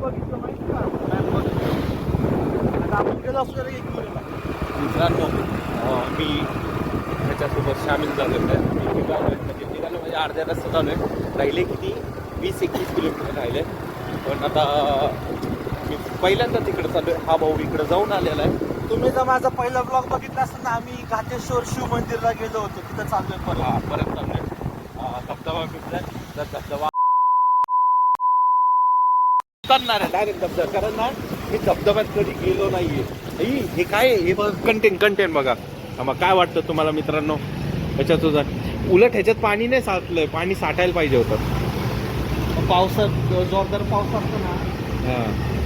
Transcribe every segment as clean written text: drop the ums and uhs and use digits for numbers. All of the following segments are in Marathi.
बघितलं माहिती का? आता आपण गेलो असतो एकविरेला. मित्रांनो मी ह्याच्यासोबत सामील झालेलो आहे. मी निघालो म्हणजे अर्ध्या रस्ता चालू आहे. राहिले किती 20-21 किलोमीटर राहिले. पण आता मी पहिल्यांदा तिकडे चालू आहे. हा भाऊ इकडे जाऊन आलेला आहे. तुम्ही जर माझा पहिला ब्लॉग बघितला असेल ना, आम्ही घाटेश्वर शिव मंदिरला गेलो होतो, तिथं चाललोय परत. परत चालू आहे. धबधबा भेटलाय तर धबधबा उतरणार आहे डायरेक्ट धबधबा. कारण ना मी धबधब्यात कधी गेलो नाहीये. हे काय हे कंटेंट बघा. मग काय वाटतं तुम्हाला मित्रांनो ह्याच्यात? उलट ह्याच्यात पाणी नाही साचलंय, पाणी साठायला पाहिजे होतं. पावसात जोरदार पाऊस असतो ना,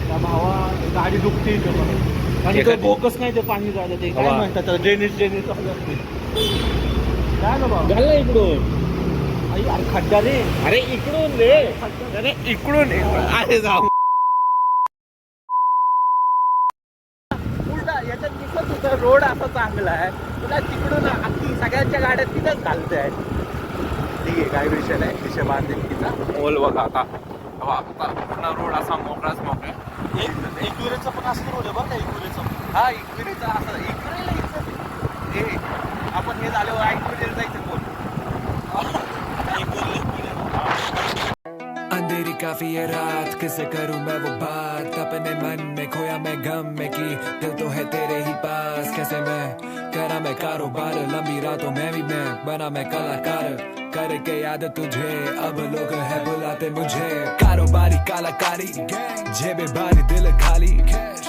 त्या भावा गाडी दुखते आणि तो बोकस नाही ते पाणी जायला. ते काय म्हणतात ड्रेनेज काय ना भाऊ. झालं इकडून. अरे खड्डा रे. अरे इकडून रे. अरे इकडून अरे जाऊ. उलटा याच्यात दिसत होतं रोड असा चांगला आहे, तुला तिकडून अगदी सगळ्यांच्या गाड्या तिथंच घालते आहे. ठीक आहे, काय विषय नाही. विषय बांधेल तिचा मोल बघा. आता पूर्ण रोड असा मोकळाच मोकळा. एकविरेचा पण असं रोड आहे बरं का. एकविरेचा हा एकविरेचा असं एकविरेला हे आपण हे झाल्यावर एकविरेला जायचं कोण. अंधेरी काफी है रात, किसे करूं मैं वो बात, अपने मन में खोया मैं गम में की दिल तो है तेरे ही पास. कैसे मैं करा मैं कारोबार, लंबी रातों में भी मैं बना मैं कलाकार, करके याद तुझे अब लोग है बुलाते मुझे. कारोबारी कलाकारी जेबे भारी दिल खाली,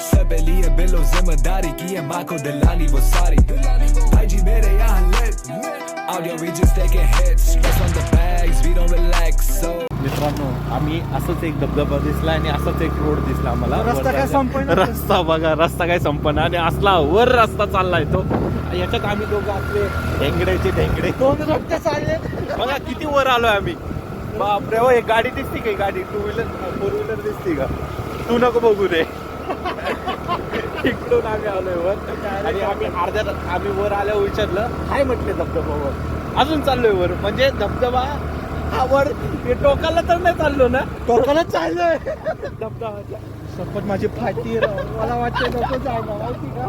सब लिए बिलो जिम्मेदारी की है माँ को दिलानी वो सारी. भाई जी मेरे यहाँ lit, audio we just taking hits, stress on the bags we don't relax. So मित्रांनो आम्ही असंच एक धबधबा दिसला आणि असाच एक रोड दिसला आम्हाला. रस्ता काय संपना. रस्ता बघा, रस्ता काय संपना आणि असला वर रस्ता चाललाय तो. याच्यात आम्ही दोघं आपले ढेंगड्याचे ढेंगडे 2 रस्ते चालले. बघा किती वर आलोय आम्ही. बापरे हो. एक गाडी दिसती का? गाडी 2 व्हीलर 4 व्हीलर दिसती का? तू नको बघू दे. इकडून आम्ही आलोय वर आणि आम्ही वर आल्यावर विचारलं काय म्हटले धबधबावर. अजून चाललोय वर. म्हणजे धबधबा हा वर टोकाला तर नाही चाललो ना, टोकाला चाललोय. धबधबाच्या. शपथ माझी फाटी मला वाटतं नको जायला माहिती का.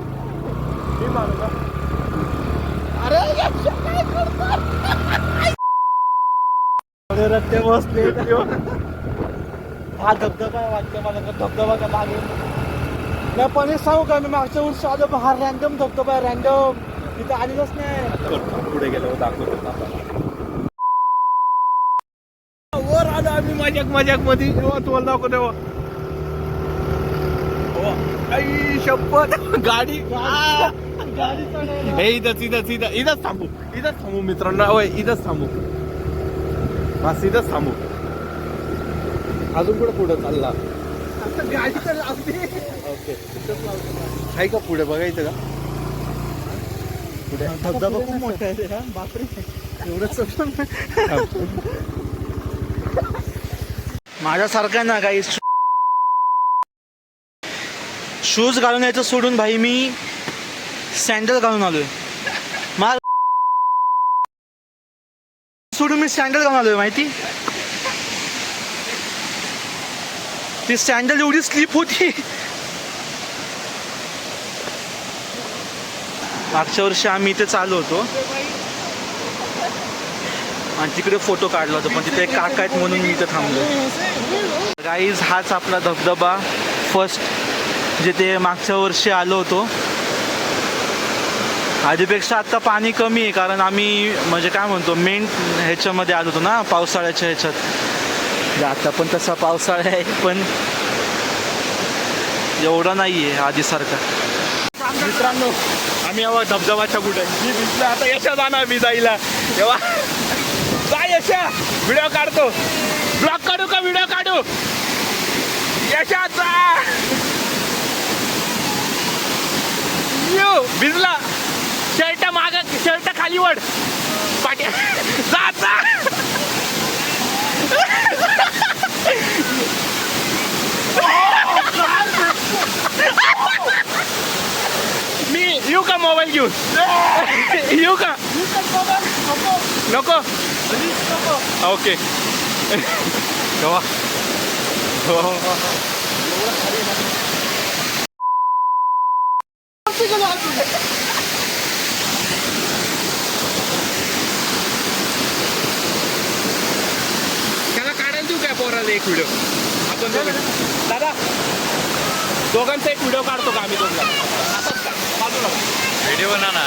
मी मारू का? अरे रस्ते बसले. हा धबधबा वाटतं मला का. धबधबा का लागेल नाही. पण हे सांगू का, मी मागच्या वर्षी आलो. हा रॅन्डम धबधबा आहे. रॅन्डम तिथे आलेलंच नाही. पुढे गेलो दाखवतो. वर आलो आम्ही मजाक मध्ये. तेव्हा तुम्हाला दाखव तेव्हा. आई शपथ गाडी हे इथंच थांबू मित्रांनो. इथंच थांबू. बस इथंच थांबू. अजून पुढे चालला गाडी तर लागली. ओके. आहे का पुढे बघायचं का? पुढे धबधबा खूप मोठा आहे रे. हा बापरे. एवढंच माझ्यासारखा ना काही शूज घालून यायचं सोडून भाई मी सँडल घालून आलोय. सोडून मी सँडल घालून आलोय माहिती. ती सँडल एवढी स्लिप होती. मागच्या वर्षी आम्ही इथे चालू होतो आणि तिकडे फोटो काढला होता, पण तिथे एक काका आहेत म्हणून मी इथे थांबलो. गाईज हाच आपला धबधबा फर्स्ट जिथे मागच्या वर्षी आलो होतो. आधीपेक्षा आत्ता पाणी कमी आहे, कारण आम्ही म्हणजे काय म्हणतो मेन ह्याच्यामध्ये आलो होतो ना, पावसाळ्याच्या ह्याच्यात. आता पण तसा पावसाळा आहे, पण एवढा नाही आहे आधीसारखा. मित्रांनो आम्ही यावं धबधबाच्या कुठे मी दिसलं. आता यशा जाणार मी जायला. तेव्हा जा यशा. व्हिडिओ काढतो. ब्लॉग काढू का व्हिडिओ काढू? यशाचा भिजला. शर्ट माग शर्ट खाली वड पाट्या जा. मी येऊ का मोबाईल घेऊन? येऊ का? नको. ओके. त्याला काढायला देऊ काय पोराला एक व्हिडिओ आपण दादा दोघांचा एक व्हिडिओ काढतो का आम्ही दोघं असंच का बाजूला व्हिडिओ बना ना.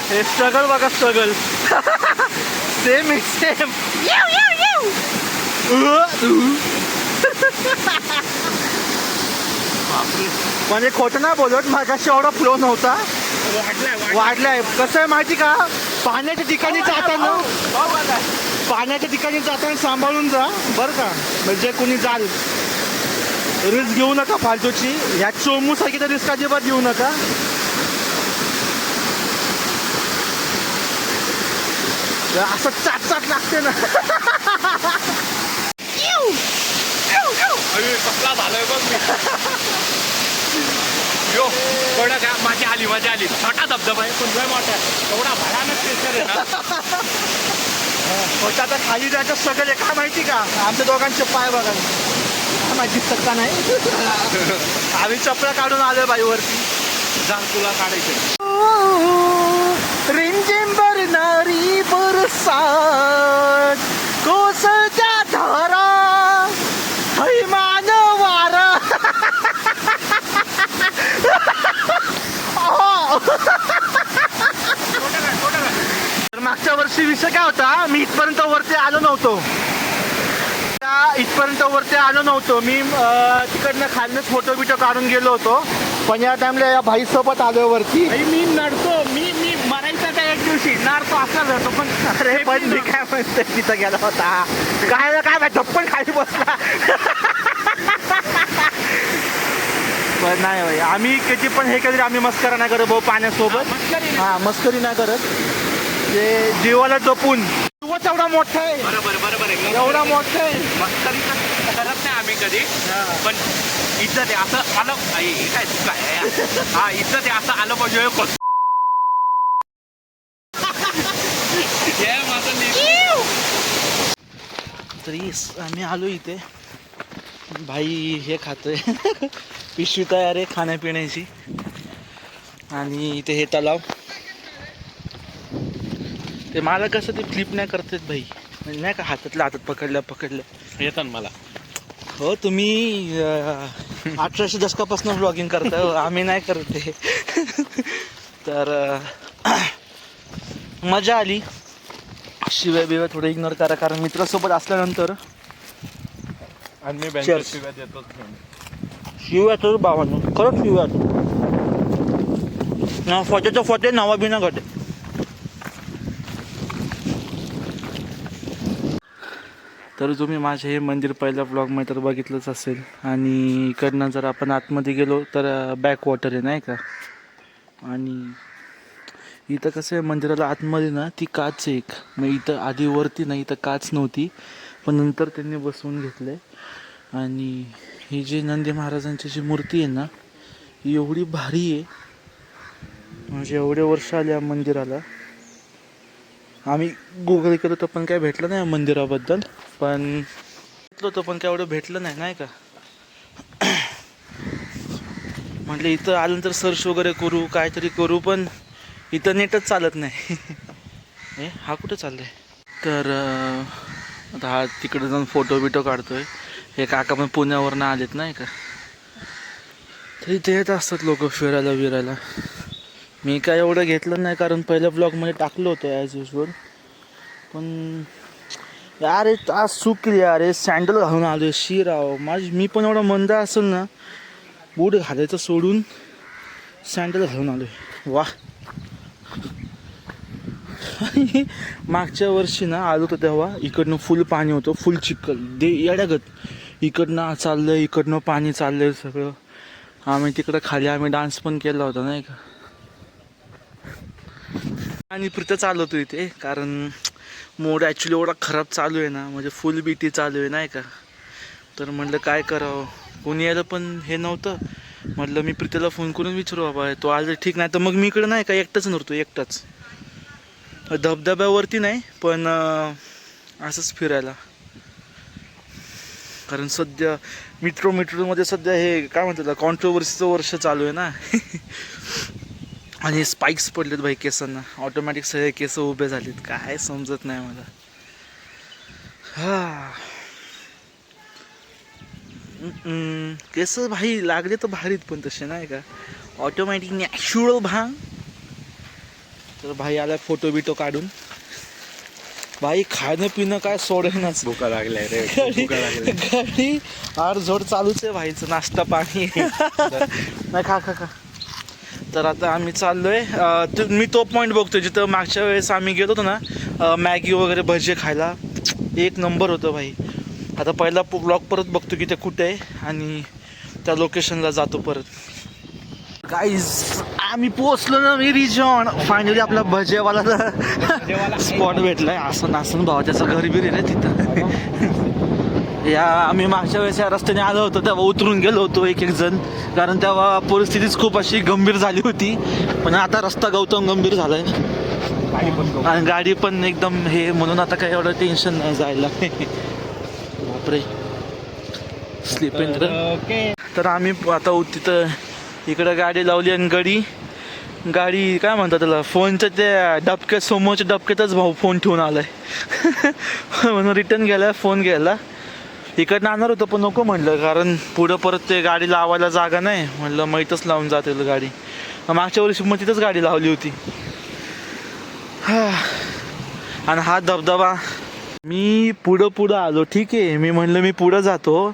हे स्ट्रगल बघा स्ट्रगल सेम सेम म्हणजे खोटं नाही बोलत माझ्याशी एवढा फ्लो नव्हता वाढलाय. कसं आहे माहिती का पाण्याच्या ठिकाणी जाताना सांभाळून जा बरं का. म्हणजे कोणी जाल रिस्क घेऊ नका फालतूची. ह्या चोमूसारखी तर रिस्क अजिबात घेऊ नका. असं चाट लागते ना. कसला झालोय बघ मी यो थोडं का माझी आली छोटा धबधबा आहे पण लय मोठा एवढा भयानक प्रेशर आहे ना. होता तर खाली जायचं स्ट्रगल आहे काय माहिती का. आमच्या दोघांचे पाय बघा काय माहिती सक्का नाही. आम्ही चपला काढून आलोय बाईवरती. जाण तुला काढायचं रिमझिम भरणारी बरसात कोसळत्या धारा हैमान वारा. तर मागच्या वर्षी विषय काय होता मी इथपर्यंत वरती आलो नव्हतो. मी तिकडनं खालनंच फोटो बिटो काढून गेलो होतो. पण या टाइमला या भाईसोबत आलो वरती. मी नडतो मी मरायचा त्या एक दिवशी नारतो असला जातो पण अरे पण मी काय म्हणते तिथं गेला होता काय धप्पन खाली बसला. पण नाही भाई आम्ही किती पण हे कधी आम्ही मस्करा नाही करत भाऊ पाण्यासोबत. हा मस्करी नाही करत. ते जीवाला जपून जीवच एवढा मोठा आहे. बरोबर एवढा मोठा आहे. मस्करी करत नाही आम्ही कधी पण इज्जत आहे असं आलं काय चुका आहे. हा इज्जत आहे असं आलं पाहिजे. तरी आम्ही आलो इथे भाई हे खातोय पिशवी तयार आहे खाण्यापिण्याची. आणि इथे हे तलाव ते मला कसं ते फ्लिप नाही करतात भाई. म्हणजे नाही का हातात पकडलं येतात मला. हो तुम्ही 1800 दशकापासून ब्लॉगिंग करता आम्ही नाही करत ते. तर मजा आली. शिव्या बिव्या थोडं इग्नोर करा कारण मित्रासोबत असल्यानंतर आणि मी Cheers. शिव्या देतोच. शिव्या तर बाबांनो खरंच शिव्या ना फटे नावा बिना घटे. तर तुम्ही माझे हे मंदिर पहिल्या ब्लॉगमध्ये तर बघितलंच असेल. आणि इकडनं जर आपण आतमध्ये गेलो तर बॅक वॉटर आहे नाही का. आणि इथं कसं आहे मंदिराला आतमध्ये ना ती काच आहे एक. मग इथं आधी वरती नाही इथं काच नव्हती पण नंतर त्यांनी बसवून घेतलं. आणि ही जी नंदी महाराजांची जी मूर्ती आहे ना ही एवढी भारी आहे. म्हणजे एवढे वर्ष आले या मंदिराला. आम्ही गुगल केलं तर पण काय भेटलं नाही मंदिराबद्दल. पण घेतलं होतं पण काय एवढं भेटलं नाही का. म्हटलं इथं आल्यानंतर सर्च वगैरे करू काहीतरी करू पण इथं नेटच चालत नाही. हा कुठं चाललाय. तर आता हा तिकडे जाऊन फोटो बिटो काढतोय. हे काका पण पुण्यावरनं आलेत नाही का. तर इथे येत असतात लोक फिरायला विरायला. मी काय एवढं घेतलं नाही कारण पहिल्या ब्लॉगमध्ये टाकलं होतं ॲज युजल. पण यार आज चूक केली यार. सँडल घालून आलो शिराव मी पण एवढा मंदा असेल ना बूट घालायचं सोडून सँडल घालून आलो. वा. आणि मागच्या वर्षी ना आलो होतो तेव्हा इकडनं फुल पाणी होतं फुल चिखल येड्यागत. इकडनं चाललं इकडनं पाणी चाललंय सगळं. आम्ही तिकडं खाली आम्ही डान्स पण केला होता नाही का. आणि पुरतं चालवतो इथे कारण मोड ॲक्च्युली एवढा खराब चालू आहे ना, म्हणजे फुल बीटी चालू आहे नाही का. तर म्हटलं काय करावं, कोणी यायला पण हे नव्हतं. म्हटलं मी प्रीतीला फोन करून विचारू बाबा तो आलं ठीक, नाही तर मग मी इकडं नाही का एकटाच नव्हतो, एकटाच धबधब्यावरती नाही पण असंच फिरायला. कारण सध्या मेट्रोमध्ये सध्या हे काय म्हणतात कॉन्ट्रोवर्सीचं वर्ष चालू आहे ना. आणि स्पाइक्स पडलेत भाई केसांना, ऑटोमॅटिक सगळे केस उभे झालेत, काय समजत नाही मला. हा केस भाई लागले तर भारीत पण तसे नाही का, ऑटोमॅटिक नॅचरल भांग. तर भाई आला फोटो बिटो काढून. भाई खाणं पिणं काय सोडेनाच, भुका लागलाय रे, गाडी आरझोड चालूच आहे भाईचं, नाश्ता पाणी. नाही खा खा खा. तर आता आम्ही चाललोय, मी तो पॉईंट बघतोय जिथं मागच्या वेळेस आम्ही गेलो होतो ना, मॅगी वगैरे भजे खायला, एक नंबर होतं भाई. आता पहिला ब्लॉग परत बघतो की ते कुठे आहे आणि त्या लोकेशनला जातो परत. गाईज आम्ही पोहोचलो ना मी रिजॉन, फायनली आपला भजेवाला स्पॉट भेटलाय. असं नासन भावा त्याचं घर बी रे तिथं. या आम्ही मागच्या वेळेस या रस्त्याने आलो होतो तेव्हा उतरून गेलो होतो एक जण, कारण तेव्हा परिस्थितीच खूप अशी गंभीर झाली होती. पण आता रस्ता गौतम गंभीर झालाय आणि गाडी पण एकदम हे, म्हणून आता काही एवढं टेन्शन नाही जायला. बापरे स्लिप इन. तर आम्ही आता तिथं इकडं गाडी लावली आणि गाडी काय म्हणतात त्याला, फोनच्या त्या डबक्यात, समोरच्या डबक्यातच भाऊ फोन ठेवून आलाय. म्हणून रिटर्न गेला फोन घ्यायला. इकडनं आणणार होतं पण नको म्हटलं, कारण पुढं परत ते गाडी लावायला जागा नाही. म्हटलं मग इथंच लावून जाते गाडी. मागच्या वर्षी मग तिथंच गाडी लावली होती. आणि हा धबधबा, मी पुढं आलो ठीक आहे, मी म्हणलं मी पुढं जातो,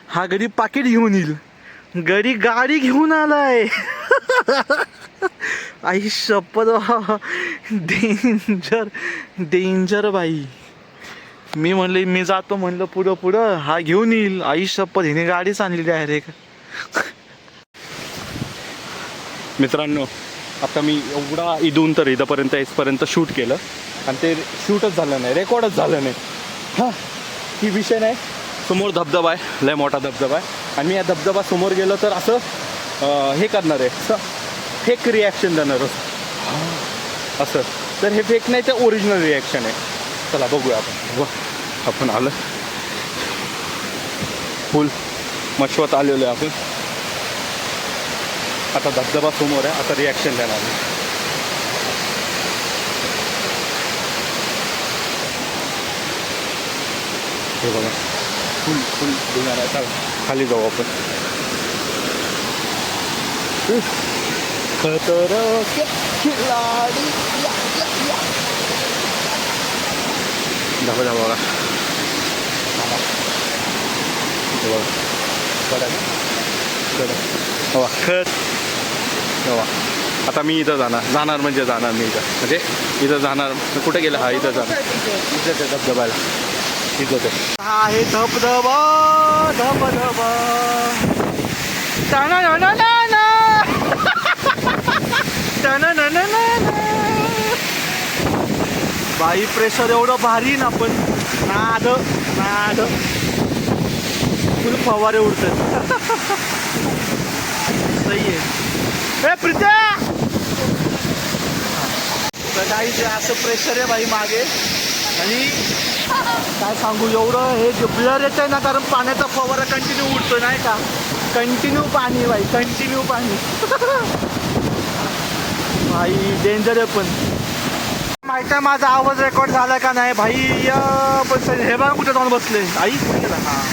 हा गडी पाकिट घेऊन येईल, गाडी घेऊन आलाय. आई शपथ, डेंजर भाई. मी म्हणले मी जातो म्हणलं पुढं, हा घेऊन येईल. आई शपथ, हिने गाडीच आणली डायरेक्ट. मित्रांनो, आता मी एवढा इथून तर इथपर्यंत शूट केलं आणि ते शूटच झालं नाही, रेकॉर्डच झालं नाही. हां, ही विषय नाही. समोर धबधबा आहे, लय मोठा धबधबा आहे, आणि मी या धबधबा समोर गेलो तर असं हे करणार आहे, फेक रिॲक्शन देणार असं. तर हे फेक नाही, ते ओरिजिनल रिॲक्शन आहे. चला बघूया आपण आलं फुल मशवत आलेलो आहे आपण. आता धबधबा समोर आहे, आता रिॲक्शन देणार आहे. हे बघा फुल देणार आहे. खाली जाऊ आपण. खतरनाक खिलाडी बघा आता मी इथं जाणार म्हणजे जाणार मी इथं जाणार. कुठे गेला? हा इथं जाणार, इथं ते धबधबाला, इथं ते आहे धबधबा. बाई प्रेशर एवढं भारी ना, पण नाद फुल फवारे उडतात. सही आहे प्रीत्या. तर काही असं प्रेशर आहे बाई मागे, आणि काय सांगू, एवढं हे ब्लर येत आहे ना, कारण पाण्याचा फवारा कंटिन्यू उडतो नाही का, कंटिन्यू पाणी बाई, कंटिन्यू पाणी. भाई डेंजर आहे. पण माहिती आहे माझा आवाज रेकॉर्ड झाला का नाही भाई? पण हे बघा कुठे जाऊन बसले. आई हां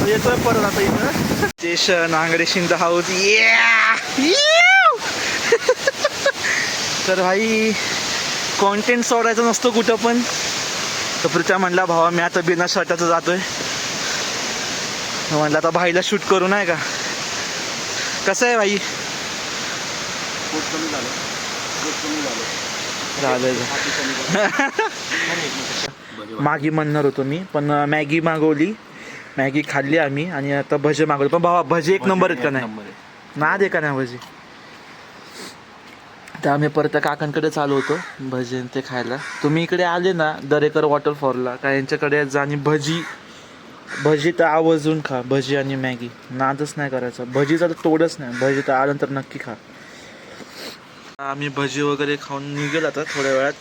येतोय परत आता इथं. स्टेशन आंगडे शिंद हाऊस. तर भाई कॉन्टेंट सोडायचं नसतो कुठं पण. तर प्रीत्या म्हणला भावा मी आता बिना शर्टाचं जातोय. म्हणलं आता भाईला शूट करू नाही का. कसं आहे भाई? मॅगी म्हणणार होतो मी, पण मॅगी मागवली, मॅगी खाल्ली आम्ही, आणि आता भजे मागवले. पण भावा भजे एक नंबर आहेत का नाही? ना दे का नाही भजी? तर आम्ही परत त्या काकांकडे चालू होतो भजी आणि ते खायला. तुम्ही इकडे आले ना दरेकर वॉटरफॉलला काय यांच्याकडे जा आणि भजी तर आवर्जून खा. भजी आणि मॅगी नादच नाही करायचा. भजीचा तर तोडच नाही. भजी तर आल्यानंतर नक्की खा. आम्ही भजी वगैरे खाऊन निघेल आता थोड्या वेळात.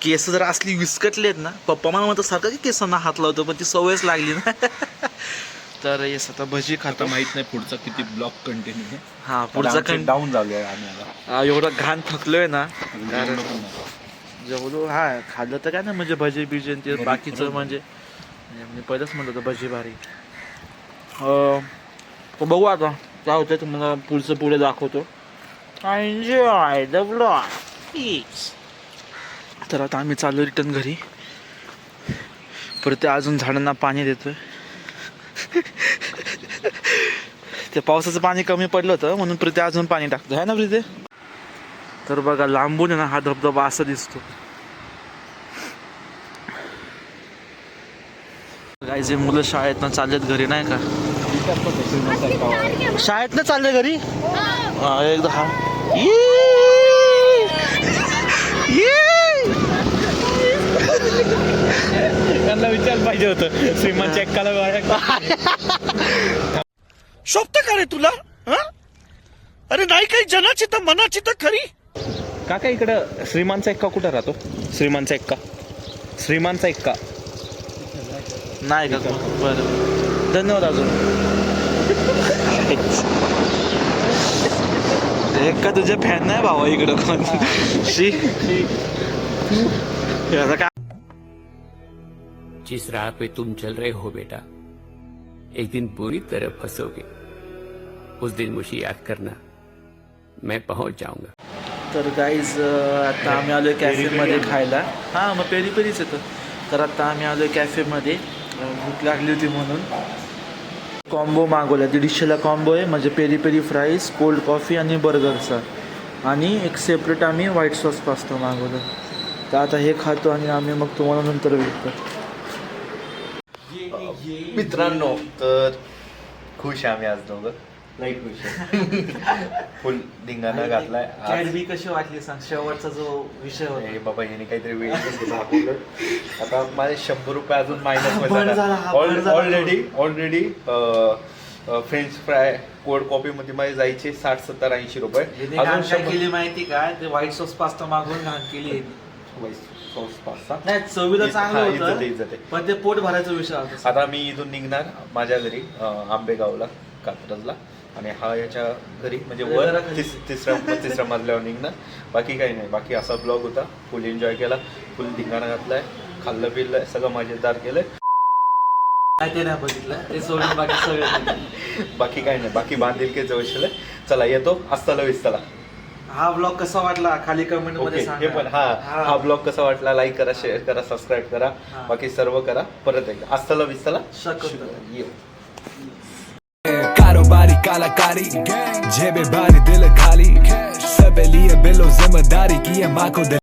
केस जर असली विस्कटलेत ना पप्पा मला म्हणतात सारखं की केसांना हात लावतो पण ती सवयच लागली ना. तर येस आता भजी खाता. आता माहित नाही पुढचा किती ब्लॉक कंटिन्यू आहे. हा पुढचा डाऊन झालोय आम्ही आता. एवढा घाण थकलोय ना जेवलो पण नाही. जेवढं हा खाल्लं तर काय ना म्हणजे भजी बिजी आणि ते बाकीचं म्हणजे मी पहिलंच म्हणलं होतं भजी भारी. तर बघू आता काय होतं तुम्हाला पुढचं पुढे दाखवतो. Enjoy the blog please. तर आता आम्ही चालू रिटर्न घरी. परत ते अजून झाडांना पाणी देतोय. ते पावसाचं पाणी कमी पडलं होतं म्हणून प्रीती अजून पाणी टाकतो आहे ना प्रीती. तर बघा लांबून आहे ना हा धबधबा असा दिसतो. काय जे मुलं शाळेतनं चाललेत घरी नाही का. शाळेतनं चालले घरी एकदा हा त्यांना विचार पाहिजे होतं श्रीमान चेक्काला. शोभत का रे तुला. अरे नाही काही जनाची तर मनाची तर खरी. काका इकडं श्रीमानचा एक्का कुठं राहतो. श्रीमानचा एक्का नाही का. बरं धन्यवाद. अजून एक का तुझे फॅन नाही भावा इकडं कोण. काय जिस राह पे तुम चल रहे हो बेटा, एक दिन बुरी तरह फंसोगे. उस दिन मुझे याद करना, मैं पहुंच जाऊंगा. तर गाईज आता आम्ही आलोय कॅफेमध्ये खायला. हां मग पेरी पेरीच येतं. तर आता आम्ही आलोय कॅफेमध्ये. भूक लागली होती म्हणून कॉम्बो मागवला. 150ला कॉम्बो आहे म्हणजे peri peri fries cold coffee आणि बर्गरचा. आणि एक सेपरेट आम्ही व्हाईट सॉस पास्ता मागवलं. तर आता हे खातो आणि आम्ही मग तुम्हाला नंतर भेटतो. मित्रांनो तर खुश आहे आम्ही आज दोघं. लई खुश आहे. फुल धिंगाणा घातलाय आज. कॅडबी कशी वाटली सांग. शेवटचा जो विषय होता. हे बाबा याने काहीतरी वेळ दाखवलं. आता माझे 100 रुपये अजून मायनस बरं झालं, हा बरं झालं. Already French fry cold coffee मध्ये माझे जायचे 60-70-80 रुपये. याने घाण काय केली माहिती काय. ते व्हाईट सॉस पास्ता मागवून घाण केली. सॉस पास्ता नाही चवीला चांगलं इज्जत होतं आहे. पण ते पोट भरायचा विषय होता. आता मी इथून निघणार माझ्या घरी आंबेगावला कात्रजला. आणि हा याच्या घरी म्हणजे वर तिसऱ्या मजल्यावर निघणार. बाकी काही नाही. बाकी असा ब्लॉग होता. फुल एन्जॉय केला. फुल धिंगाणा घातलाय. खाल्लं पिल्लंय सगळं मजेदार केलंय. ते नाही बघितलं ते सोडून बाकी सगळं. बाकी काही नाही. बाकी बांधील के जवळ. चला येतो. अस्ताला विस्ताला. हा ब्लॉग कसा वाटला खाली कमेंट मध्ये हे सांगा. पण हा ब्लॉग कसा वाटला लाईक करा शेअर करा सबस्क्राईब करा. बाकी सर्व करा. परत एकदा अस्ताला विस्ताला. येऊ. कारोबारी कलाकारी जेबे भारी दिल खाली सब लिए बिलो जिम्मेदारी की है माँ को